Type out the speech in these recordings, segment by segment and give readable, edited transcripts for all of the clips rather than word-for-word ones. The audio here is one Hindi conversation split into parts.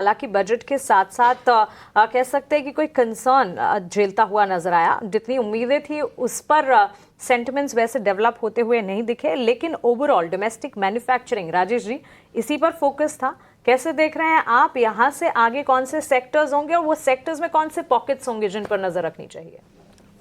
हालांकि बजट के साथ साथ कह सकते हैं कि कोई कंसर्न झेलता हुआ नजर आया। जितनी उम्मीदें थी उस पर सेंटिमेंट्स वैसे डेवलप होते हुए नहीं दिखे, लेकिन overall domestic manufacturing, Rajesh ji, इसी पर फोकस था। कैसे देख रहे हैं आप, यहाँ से आगे कौन से सेक्टर्स होंगे और वो सेक्टर्स में कौन से पॉकेट्स होंगे जिन पर नजर रखनी चाहिए?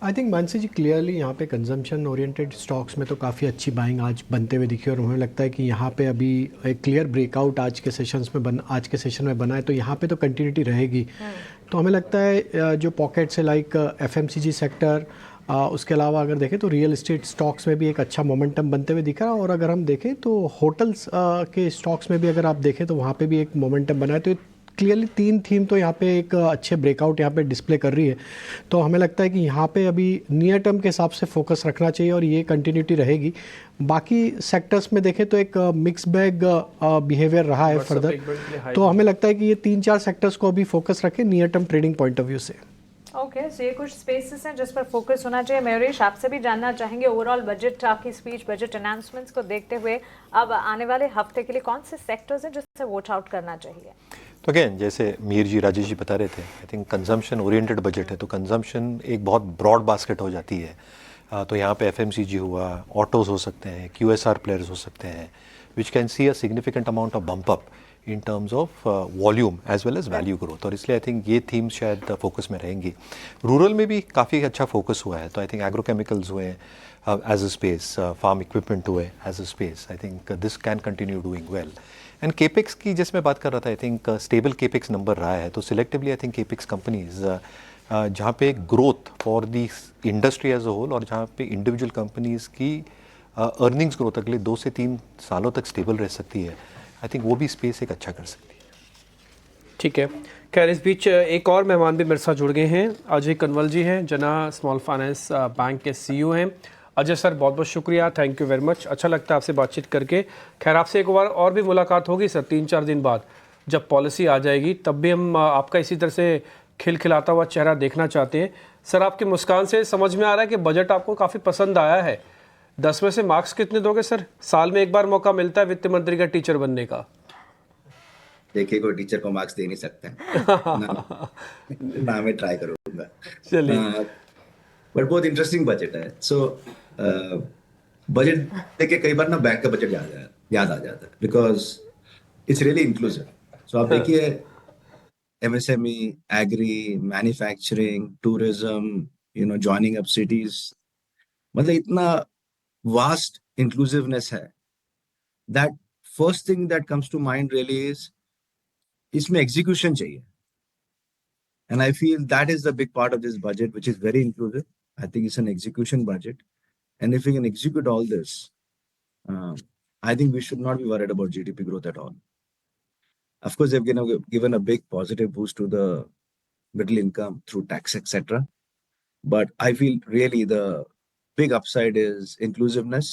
I think Mansi ji clearly यहाँ पे कंजम्पशन ओरिएंटेड स्टॉक्स में तो काफ़ी अच्छी बाइंग आज बनते हुए दिखी और मुझे लगता है कि यहाँ पे अभी एक क्लियर ब्रेकआउट आज के सेशन में बना है, तो यहाँ पे तो कंटिन्यूटी रहेगी। तो हमें लगता है जो पॉकेट्स है लाइक एफएमसीजी सेक्टर, उसके अलावा अगर देखें तो रियल एस्टेट स्टॉक्स में भी एक अच्छा मोमेंटम बनते हुए दिख रहा है। और अगर हम देखें तो होटल्स के स्टॉक्स में भी अगर आप देखें तो वहाँ पे भी एक मोमेंटम बना है। तो क्लियरली तीन थीम तो यहाँ पे एक अच्छे ब्रेकआउट यहाँ पे डिस्प्ले कर रही है। तो हमें लगता है कि यहाँ पे अभी नियर टर्म के हिसाब से फोकस रखना चाहिए और ये कंटिन्यूटी रहेगी। बाकी सेक्टर्स में देखें तो एक मिक्स बैग बिहेवियर रहा है फर्दर। तो हमें लगता है कि ये 3-4 सेक्टर्स को अभी फोकस रखें near term trading point of view से। ओके, सो ये कुछ स्पेसेस हैं जिस पर फोकस होना चाहिए। मयूरेश, आपसे भी जानना चाहेंगे ओवरऑल बजट की स्पीच, बजट अनाउंसमेंट्स को देखते हुए अब आने वाले हफ्ते के लिए कौन से सेक्टर्स हैं जिससे वॉच आउट करना चाहिए? तो अगेन जैसे मीर जी, राजेश जी बता रहे थे, I think consumption oriented budget है, तो कंजम्पशन एक बहुत ब्रॉड बास्केट हो जाती है। तो यहाँ पे एफएमसीजी हुआ, ऑटोज़ हो सकते हैं, क्यूएसआर प्लेयर्स हो सकते हैं, which can see a significant amount of bump up in terms of volume as well as value growth. और इसलिए आई थिंक ये थीम्स शायद फोकस में रहेंगी। रूरल में भी काफ़ी अच्छा फोकस हुआ है, तो आई थिंक एग्रोकेमिकल्स हुए as a space, farm equipment हुए as a space, I think this can continue doing well. And capex की जैसे मैं बात कर रहा था, I think stable capex number रहा है। तो selectively I think capex companies जहाँ पे growth for the industry as a whole और जहाँ पे इंडिविजुअल कंपनीज की अर्निंग्स ग्रोथ अगले 2 से 3 सालों तक स्टेबल रह सकती है, आई थिंक वो भी स्पेस एक अच्छा कर सकती है। ठीक है। खैर, इस बीच एक और मेहमान भी मेरे साथ जुड़ गए हैं। अजय कनवल जी हैं, जना स्मॉल फाइनेंस बैंक के सीईओ हैं। अजय सर, बहुत बहुत शुक्रिया, थैंक यू वेरी मच। अच्छा लगता है आपसे बातचीत करके। खैर, आपसे एक बार और भी मुलाकात होगी सर 3-4 दिन बाद, जब पॉलिसी आ जाएगी, तब भी हम आपका इसी तरह से खिलखिलाता हुआ चेहरा देखना चाहते हैं। सर, आपकी मुस्कान से समझ में आ रहा है कि बजट आपको काफ़ी पसंद आया है। 10 में से मार्क्स कितने दोगे सर? साल में एक बार मौका मिलता है वित्त मंत्री का टीचर बनने का। देखिए, कोई टीचर को मार्क्स दे नहीं सकते ना मैं ट्राई करूंगा। चलिए, बट बहुत इंटरेस्टिंग बजट है। सो बजट देख के कई बार ना बैंक का बजट याद आ जाता है, because it's really inclusive. So आप देखिए, MSME, agri, manufacturing, tourism, joining up cities, मतलब इतना वास्ट इंक्लूसिवनेस है that first thing that comes to mind really is इसमें एग्जीक्यूशन चाहिए। And I feel that is the big part of this budget, which is very inclusive. I think it's an execution budget. And if we can execute all this, I think we should not be worried about GDP growth at all. Of course, they've given a big positive boost to the middle income through tax, etc. But I feel really the big upside is inclusiveness,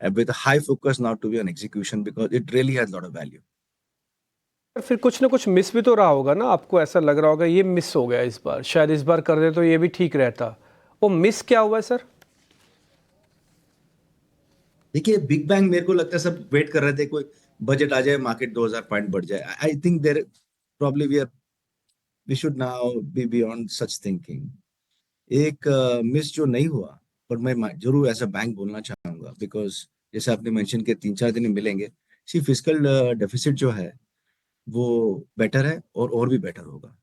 and with a high focus now to be on execution, because it really has a lot of value. फिर कुछ ना कुछ मिस भी तो रहा होगा ना, आपको ऐसा लग रहा होगा ये मिस हो गया इस बार, शायद इस बार कर दे तो ये भी ठीक रहता। वो मिस क्या हुआ है सर? देखिए, बिग बैंग मेरे को लगता है सब वेट कर रहे थे कोई बजट आ जाए, मार्केट 2000 पॉइंट बढ़ जाए। I think there probably we should now be beyond such thinking. एक मिस जो नहीं हुआ, पर मैं जरूर ऐसा बैंक बोलना चाहूंगा, बिकॉज जैसे आपने मेंशन किया 3-4 दिन मिलेंगे। सी फिस्कल डेफिसिट जो है वो बेटर है और भी बेटर होगा,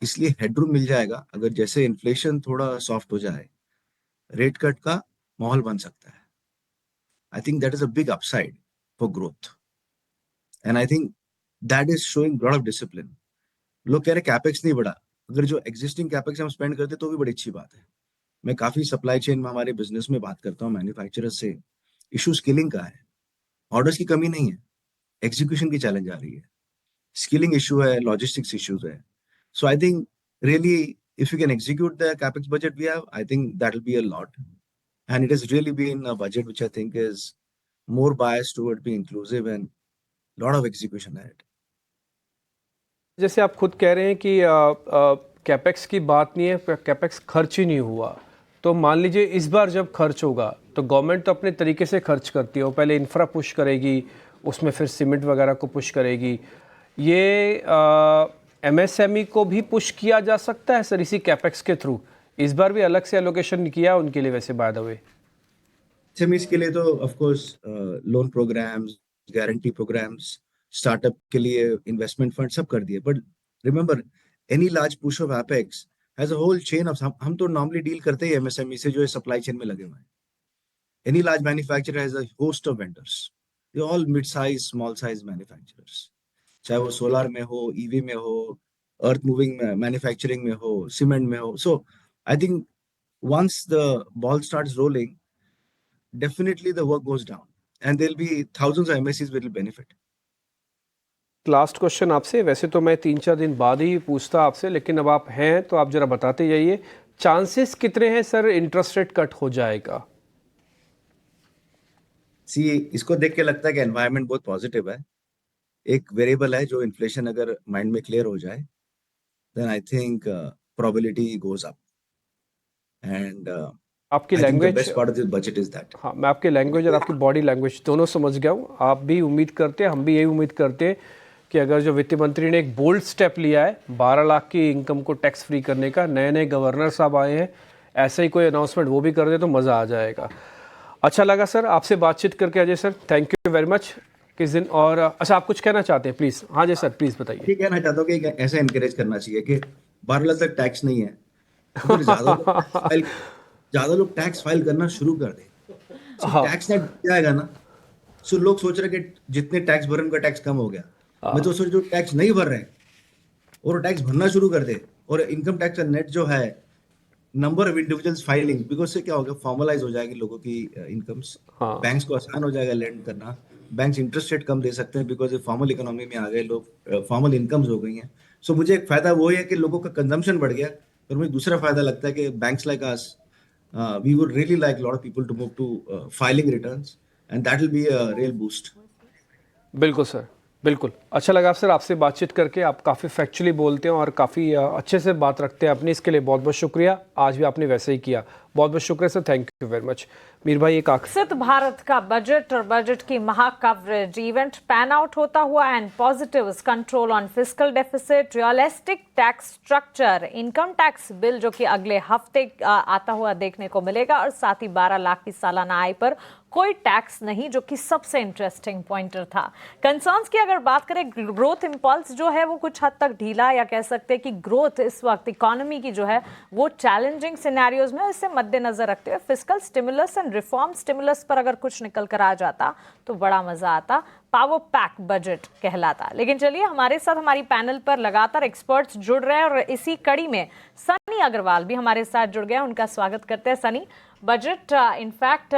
इसलिए हेडरूम मिल जाएगा। अगर जैसे इन्फ्लेशन थोड़ा सॉफ्ट हो जाए, रेट कट का माहौल बन सकता है। I think that is a big upside for growth, and I think that is showing lot of discipline. लोग कह रहे कैपेक्स नहीं बढ़ा, अगर जो एग्जिस्टिंग कैपेक्स हम स्पेंड करते तो भी बड़ी अच्छी बात है। मैं काफी सप्लाई चेन में हमारे बिजनेस में बात करता हूँ मैन्युफैक्चरर से, इशू स्किलिंग का है, ऑर्डर्स की कमी नहीं है, एग्जीक्यूशन की चैलेंज आ रही है, स्किलिंग इशू है, लॉजिस्टिक्स इश्यूज है। So I think really if you can execute the capex budget we have, I think that will be a lot. And it has really been a budget which I think is more biased toward being inclusive and lot of execution ahead. जैसे आप खुद कह रहे हैं कि कैपेक्स की बात नहीं है, कैपेक्स खर्च ही नहीं हुआ, तो मान लीजिए इस बार जब खर्च होगा तो गवर्नमेंट तो अपने तरीके से खर्च करती है, वो पहले इंफ्रा पुश करेगी, उसमें फिर सीमेंट वगैरह को पुश करेगी। ये एमएसएमई को भी पुश किया जा सकता है सर इसी कैपेक्स के थ्रू? इस बार भी अलग से एलोकेशन किया उनके लिए वैसे बाय द वे? SMEs के लिए तो of course loan programs, guarantee programs, startup के लिए इन्वेस्टमेंट फंड सब कर दिए. But remember, any large push of apex has a whole chain of, हम तो नॉर्मली डील करते ही एमएसएमई से जो सप्लाई चेन में लगे हुए हैं. Any large manufacturer has a host of vendors. They all mid size, small size manufacturers, चाहे वो सोलर में हो, ईवी में हो, अर्थ मूविंग मैन्युफैक्चरिंग में हो, सीमेंट में हो. So I think once the ball starts rolling, definitely the work goes down and there'll be thousands of MSCs will benefit. Last question आपसे, वैसे तो मैं 3-4 दिन बाद ही पूछता आपसे, लेकिन अब आप हैं तो आप जरा बताते जाइए, चांसेस कितने हैं सर इंटरेस्ट रेट कट हो जाएगा? सी, इसको देख के लगता है कि एनवायरनमेंट बहुत पॉजिटिव है. एक वेरिएबल है जो इन्फ्लेशन अगर माइंड में क्लियर हो जाए, then I think probability goes up. And आपकी I think the language, best part of this budget is that. हाँ मैं आपकी लैंग्वेज और आपकी बॉडी लैंग्वेज दोनों समझ गया हूँ. आप भी उम्मीद करते हैं, हम भी यही उम्मीद करते हैं कि अगर जो वित्त मंत्री ने एक बोल्ड स्टेप लिया है 12 लाख की इनकम को टैक्स फ्री करने का, नए नए गवर्नर साहब आए हैं, ऐसा ही कोई अनाउंसमेंट वो भी कर दे तो मज़ा आ जाएगा. अच्छा लगा सर आपसे बातचीत करके Ajay sir, thank you very much. किस दिन और अच्छा आप कुछ कहना चाहते हैं प्लीज़? हाँ जी सर प्लीज़ बताइए. ठीक कहना चाहता हूँ कि ऐसा इनकरेज करना चाहिए कि 12 लाख तक टैक्स नहीं है, तो फिर ज्यादा लोग टैक्स फाइल करना शुरू कर दे. टैक्स नेट जाएगा ना, सो लोग सोच रहे कि जितने टैक्स भर रहे हैं उनका टैक्स कम हो गया. मैं तो सोच जो टैक्स नहीं भर रहे हैं और टैक्स भरना शुरू कर दे, और इनकम टैक्स का नेट जो है, number of individuals filing, because से क्या होगा, फॉर्मलाइज हो जाएगी लोगों की इनकम्स. बैंक्स को आसान हो जाएगा लेंड करना, बैंक्स इंटरेस्ट रेट कम दे सकते हैं बिकॉज फॉर्मल इकोनॉमी में आ गए लोग, फॉर्मल इनकम्स हो गई हैं. सो मुझे एक फायदा वो है कि लोगों का कंजम्पशन बढ़ गया, और मुझे दूसरा फायदा लगता है कि banks like us, we would really like a lot of people to move to filing returns, and that will be a real boost. बिल्कुल सर, बिल्कुल. अच्छा लगा सर आपसे बातचीत करके. आप काफ़ी फैक्चुअली बोलते हैं और काफ़ी अच्छे से बात रखते हैं अपनी, इसके लिए बहुत बहुत शुक्रिया. आज भी आपने वैसे ही किया, बहुत बहुत शुक्रिया sir, thank you very much. Mir भाई एक विकसित भारत का बजट और बजट की महा कवरेज इवेंट पैन आउट होता हुआ and positives, control on fiscal deficit, realistic tax structure, income tax bill जो कि अगले हफ्ते आता हुआ देखने को मिलेगा, और साथ ही 12 लाख की सालाना आय पर कोई टैक्स नहीं, जो कि सबसे इंटरेस्टिंग पॉइंटर था. कंसर्न्स की अगर बात करें, ग्रोथ इंपल्स जो है वो कुछ हद तक ढीला, या कह सकते हैं कि ग्रोथ इस वक्त इकोनॉमी की जो है वो चैलेंजिंग सिनेरियोज में, इससे मद्देनजर रखते हुए fiscal stimulus and reform stimulus पर अगर कुछ निकल कर आ जाता तो बड़ा मजा आता, पावर पैक बजट कहलाता. लेकिन चलिए, हमारे साथ हमारी पैनल पर लगातार एक्सपर्ट्स जुड़ रहे हैं, और इसी कड़ी में सनी अग्रवाल भी हमारे साथ जुड़ गए. उनका स्वागत करते हैं. सनी, बजट इनफैक्ट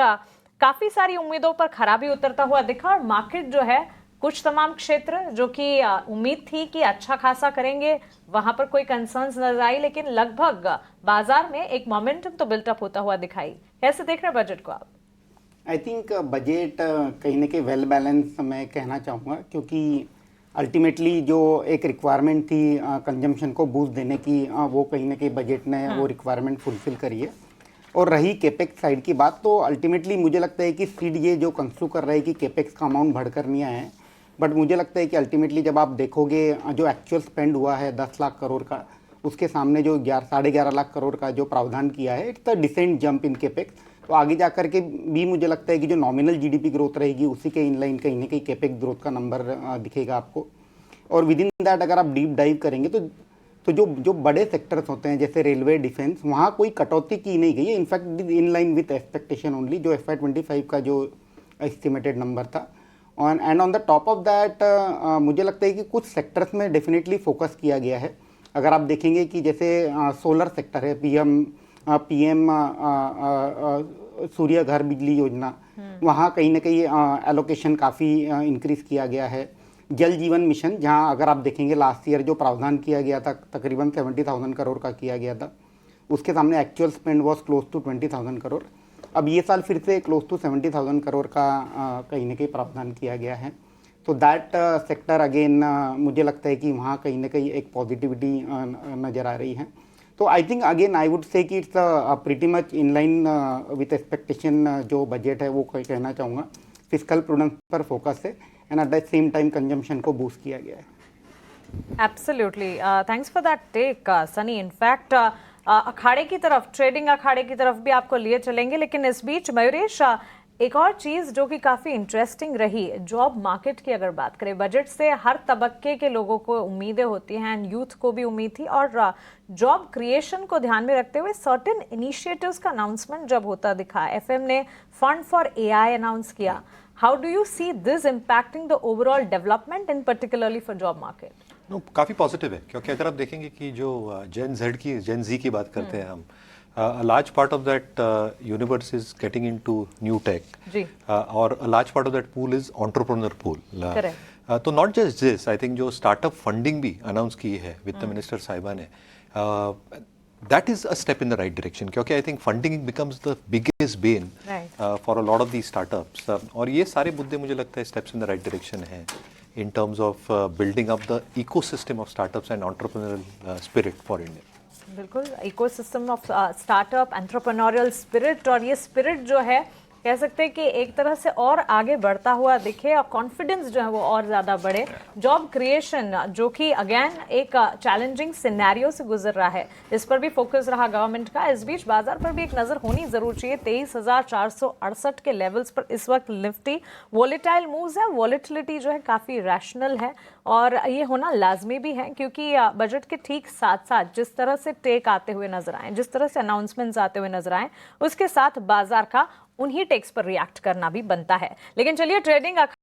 काफी सारी उम्मीदों पर खरा भी उतरता हुआ दिखा, और मार्केट जो है कुछ तमाम क्षेत्र जो कि उम्मीद थी कि अच्छा खासा करेंगे, वहां पर कोई कंसर्न्स नजर आई, लेकिन लगभग बाजार में एक मोमेंटम तो बिल्टअप होता हुआ दिखाई. कैसे देख रहे हैं बजट को आप? आई थिंक बजट कहीं ना कहीं वेल बैलेंस मैं कहना चाहूँगा, क्योंकि अल्टीमेटली जो एक रिक्वायरमेंट थी कंजम्पशन को बूस्ट देने की, वो कहीं ना कहीं बजट ने वो रिक्वायरमेंट फुलफिल करी है. और रही केपेक्स साइड की बात, तो अल्टीमेटली मुझे लगता है कि सीड ये जो कंस्ट्रू कर रहा है कि केपेक्स का अमाउंट बढ़कर नहीं आया है, बट मुझे लगता है कि अल्टीमेटली जब आप देखोगे जो एक्चुअल स्पेंड हुआ है 10 लाख करोड़ का, उसके सामने जो 11.5 लाख करोड़ का जो प्रावधान किया है, it's a decent jump in capex. तो आगे जा कर के भी मुझे लगता है कि जो नॉमिनल जीडीपी ग्रोथ रहेगी उसी के इनलाइन कहीं ना कहीं केपेक्स ग्रोथ का नंबर दिखेगा आपको. और विद इन दैट अगर आप डीप डाइव करेंगे तो जो बड़े सेक्टर्स होते हैं जैसे रेलवे, डिफेंस, वहाँ कोई कटौती की नहीं गई है. In fact in line with expectation only, जो FY25 का जो एस्टिमेटेड नंबर था. And on the top of that मुझे लगता है कि कुछ सेक्टर्स में डेफिनेटली फोकस किया गया है. अगर आप देखेंगे कि जैसे सोलर सेक्टर है, पीएम सूर्य घर बिजली योजना, वहाँ कहीं ना कहीं एलोकेशन काफ़ी इंक्रीज़ किया गया है. जल जीवन मिशन, जहाँ अगर आप देखेंगे लास्ट ईयर जो प्रावधान किया गया था तकरीबन 70,000 करोड़ का किया गया था, उसके सामने actual spend was close to 20,000 crore. अब ये साल फिर से क्लोज टू 70,000 करोड़ का कहीं ना कहीं प्रावधान किया गया है. तो दैट सेक्टर अगेन मुझे लगता है कि वहाँ कहीं ना कहीं एक पॉजिटिविटी नज़र आ रही है. तो I think again I would say कि it's pretty much in line with expectation. जो बजट है वो कहना चाहूँगा फिस्कल प्रूडेंस पर फोकस है, and at the same time consumption को बूस्ट किया गया है. Absolutely, thanks for that take Sunny. In fact अखाड़े की तरफ, ट्रेडिंग अखाड़े की तरफ भी आपको लिए चलेंगे, लेकिन इस बीच मयूरेश, एक और चीज जो कि काफी इंटरेस्टिंग रही, जॉब मार्केट की अगर बात करें, बजट से हर तबक्के के लोगों को उम्मीदें होती हैं एंड यूथ को भी उम्मीद थी, और जॉब क्रिएशन को ध्यान में रखते हुए सर्टेन इनिशिएटिव्स का अनाउंसमेंट जब होता दिखा, एफएम ने फंड फॉर एआई अनाउंस किया। How do you see this impacting the overall development in particularly for job market? No, काफ़ी पॉजिटिव है, क्योंकि अगर आप देखेंगे कि जो जेन जी की बात करते हैं हम, a large part of that universe is getting into new tech. जी. और a large part of that pool is entrepreneur pool. Correct. तो not just this, I think जो startup funding भी अनाउंस की है वित्त मिनिस्टर साहिबा ने, that is a step in the right direction, क्योंकि I think funding becomes the biggest bane for a lot of these startups. और ये सारे मुद्दे मुझे लगता है steps in the right direction हैं in terms of building up the ecosystem of startups and entrepreneurial spirit for India. बिल्कुल, ecosystem of startup, entrepreneurial spirit, और ये स्पिरिट जो है कह सकते हैं कि एक तरह से और आगे बढ़ता हुआ दिखे और कॉन्फिडेंस जो है वो और ज़्यादा बढ़े। जॉब क्रिएशन जो कि अगेन एक चैलेंजिंग सिनेरियो से गुजर रहा है, इस पर भी फोकस रहा गवर्नमेंट का। इस बीच बाजार पर भी एक नज़र होनी ज़रूर चाहिए। 23,468 के लेवल्स पर इस वक्त निफ्टी वॉलेटाइल मूव्स है, वॉलेटिलिटी जो है काफ़ी रैशनल है, और ये होना लाजमी भी है, क्योंकि बजट के ठीक साथ साथ जिस तरह से टेक आते हुए नजर आए, जिस तरह से अनाउंसमेंट्स आते हुए नजर आए, उसके साथ बाजार का उन्हीं टेक्स पर रिएक्ट करना भी बनता है। लेकिन चलिए ट्रेडिंग